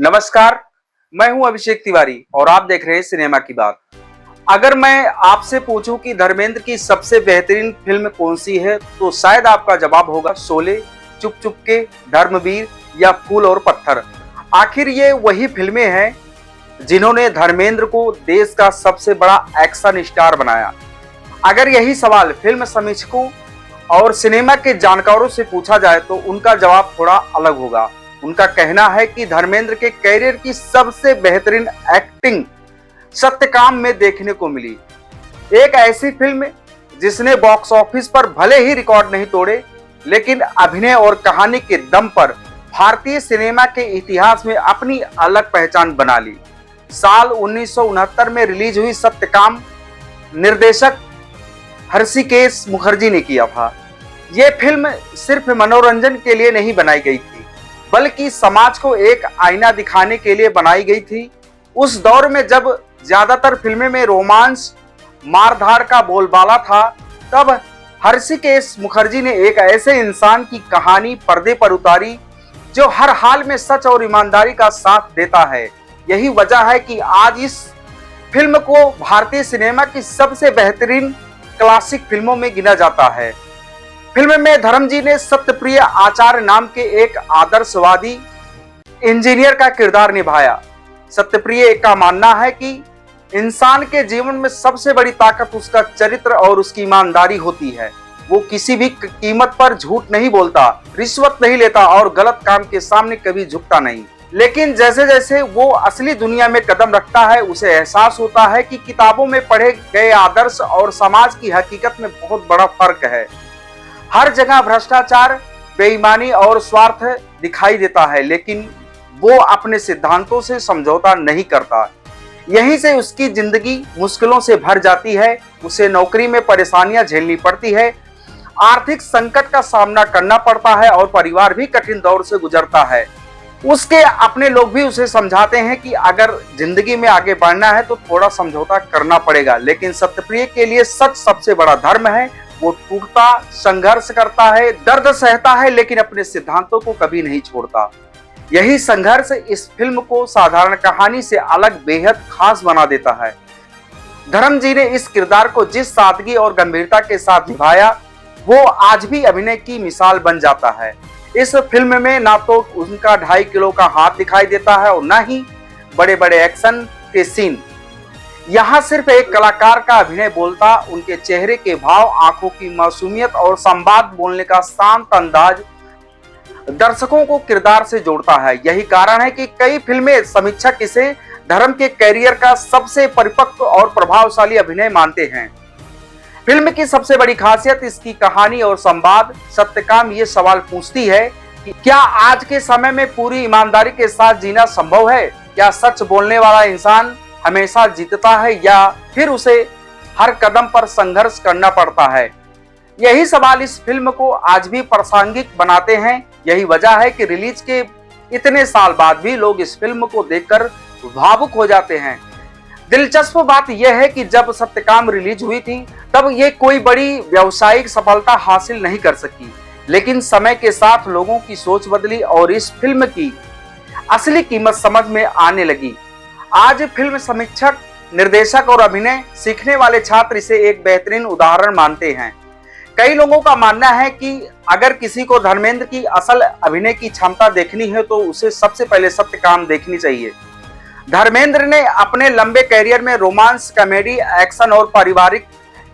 नमस्कार, मैं हूं अभिषेक तिवारी और आप देख रहे हैं सिनेमा की बात। अगर मैं आपसे पूछूं कि धर्मेंद्र की सबसे बेहतरीन फिल्म कौन सी है तो शायद आपका जवाब होगा शोले, चुप चुप के, धर्मवीर या फूल और पत्थर। आखिर ये वही फिल्में हैं जिन्होंने धर्मेंद्र को देश का सबसे बड़ा एक्शन स्टार बनाया। अगर यही सवाल फिल्म समीक्षकों और सिनेमा के जानकारों से पूछा जाए तो उनका जवाब थोड़ा अलग होगा। उनका कहना है कि धर्मेंद्र के कैरियर की सबसे बेहतरीन एक्टिंग सत्यकाम में देखने को मिली। एक ऐसी फिल्म जिसने बॉक्स ऑफिस पर भले ही रिकॉर्ड नहीं तोड़े, लेकिन अभिनय और कहानी के दम पर भारतीय सिनेमा के इतिहास में अपनी अलग पहचान बना ली। साल 1969 में रिलीज हुई सत्यकाम निर्देशक हृषिकेश मुखर्जी ने किया था। ये फिल्म सिर्फ मनोरंजन के लिए नहीं बनाई गई थी, बल्कि समाज को एक आईना दिखाने के लिए बनाई गई थी। उस दौर में जब ज्यादातर फिल्में में रोमांस, मारधार का बोलबाला था, तब हृषिकेश मुखर्जी ने एक ऐसे इंसान की कहानी पर्दे पर उतारी जो हर हाल में सच और ईमानदारी का साथ देता है। यही वजह है कि आज इस फिल्म को भारतीय सिनेमा की सबसे बेहतरीन क्लासिक फिल्मों में गिना जाता है। फिल्म में धर्म जी ने सत्यप्रिय आचार्य नाम के एक आदर्शवादी इंजीनियर का किरदार निभाया। सत्यप्रिय का मानना है कि इंसान के जीवन में सबसे बड़ी ताकत उसका चरित्र और उसकी ईमानदारी होती है। वो किसी भी कीमत पर झूठ नहीं बोलता, रिश्वत नहीं लेता और गलत काम के सामने कभी झुकता नहीं। लेकिन जैसे जैसे वो असली दुनिया में कदम रखता है, उसे एहसास होता है कि किताबों में पढ़े गए आदर्श और समाज की हकीकत में बहुत बड़ा फर्क है। हर जगह भ्रष्टाचार, बेईमानी और स्वार्थ दिखाई देता है, लेकिन वो अपने सिद्धांतों से समझौता नहीं करता। यहीं से उसकी जिंदगी मुश्किलों से भर जाती है। उसे नौकरी में परेशानियां झेलनी पड़ती है, आर्थिक संकट का सामना करना पड़ता है और परिवार भी कठिन दौर से गुजरता है। उसके अपने लोग भी उसे समझाते हैं कि अगर जिंदगी में आगे बढ़ना है तो थोड़ा समझौता करना पड़ेगा, लेकिन सत्यप्रिय के लिए सच सबसे बड़ा धर्म है। वो टूटता, संघर्ष करता है, दर्द सहता है, लेकिन अपने सिद्धांतों को कभी नहीं छोड़ता। यही संघर्ष इस फिल्म को साधारण कहानी से अलग बेहद खास बना देता है। धर्म जी ने इस किरदार को जिस सादगी और गंभीरता के साथ निभाया, वो आज भी अभिनय की मिसाल बन जाता है। इस फिल्म में ना तो उनका 2.5 किलो का हाथ दिखाई देता है और ना ही बड़े बड़े एक्शन के सीन। यहाँ सिर्फ एक कलाकार का अभिनय बोलता, उनके चेहरे के भाव, आंखों की मासूमियत और संवाद बोलने का शांत अंदाज दर्शकों को किरदार से जोड़ता है। यही कारण है कि कई फिल्में समीक्षक इसे धर्म के कैरियर का सबसे परिपक्व और प्रभावशाली अभिनय मानते हैं। फिल्म की सबसे बड़ी खासियत इसकी कहानी और संवाद। सत्यकाम ये सवाल पूछती है कि क्या आज के समय में पूरी ईमानदारी के साथ जीना संभव है? क्या सच बोलने वाला इंसान हमेशा जीतता है या फिर उसे हर कदम पर संघर्ष करना पड़ता है? यही सवाल इस फिल्म को आज भी प्रासंगिक बनाते हैं। यही वजह है कि रिलीज के इतने साल बाद भी लोग इस फिल्म को देखकर भावुक हो जाते हैं। दिलचस्प बात यह है कि जब सत्यकाम रिलीज हुई थी तब ये कोई बड़ी व्यावसायिक सफलता हासिल नहीं कर सकी, लेकिन समय के साथ लोगों की सोच बदली और इस फिल्म की असली कीमत समझ में आने लगी। आज फिल्म समीक्षक, निर्देशक और अभिनय सीखने वाले छात्र इसे एक बेहतरीन उदाहरण मानते हैं। कई लोगों का मानना है कि अगर किसी को धर्मेंद्र की असल अभिनय की क्षमता देखनी है तो उसे सबसे पहले सत्यकाम देखनी चाहिए। धर्मेंद्र ने अपने लंबे कैरियर में रोमांस, कॉमेडी, एक्शन और पारिवारिक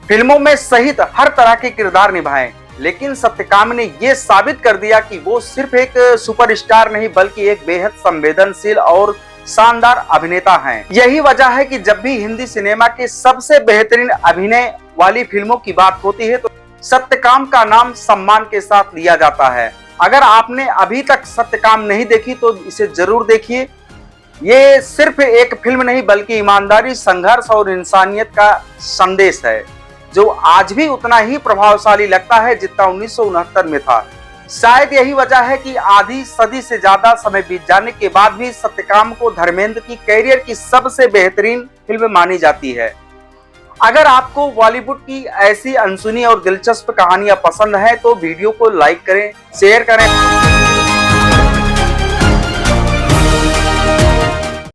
फिल्मों में सहित हर तरह के किरदार निभाए, लेकिन सत्यकाम ने यह साबित कर दिया कि वो सिर्फ एक सुपरस्टार नहीं बल्कि एक बेहद संवेदनशील और शानदार अभिनेता हैं। यही वजह है कि जब भी हिंदी सिनेमा के सबसे बेहतरीन अभिनय वाली फिल्मों की बात होती है तो सत्यकाम का नाम सम्मान के साथ लिया जाता है। अगर आपने अभी तक सत्यकाम नहीं देखी तो इसे जरूर देखिए। ये सिर्फ एक फिल्म नहीं बल्कि ईमानदारी, संघर्ष और इंसानियत का संदेश है, जो आज भी उतना ही प्रभावशाली लगता है जितना 1969 में था। शायद यही वजह है कि आधी सदी से ज्यादा समय बीत जाने के बाद भी सत्यकाम को धर्मेंद्र की कैरियर की सबसे बेहतरीन फिल्म मानी जाती है। अगर आपको बॉलीवुड की ऐसी अनसुनी और दिलचस्प कहानियां पसंद है तो वीडियो को लाइक करें, शेयर करें।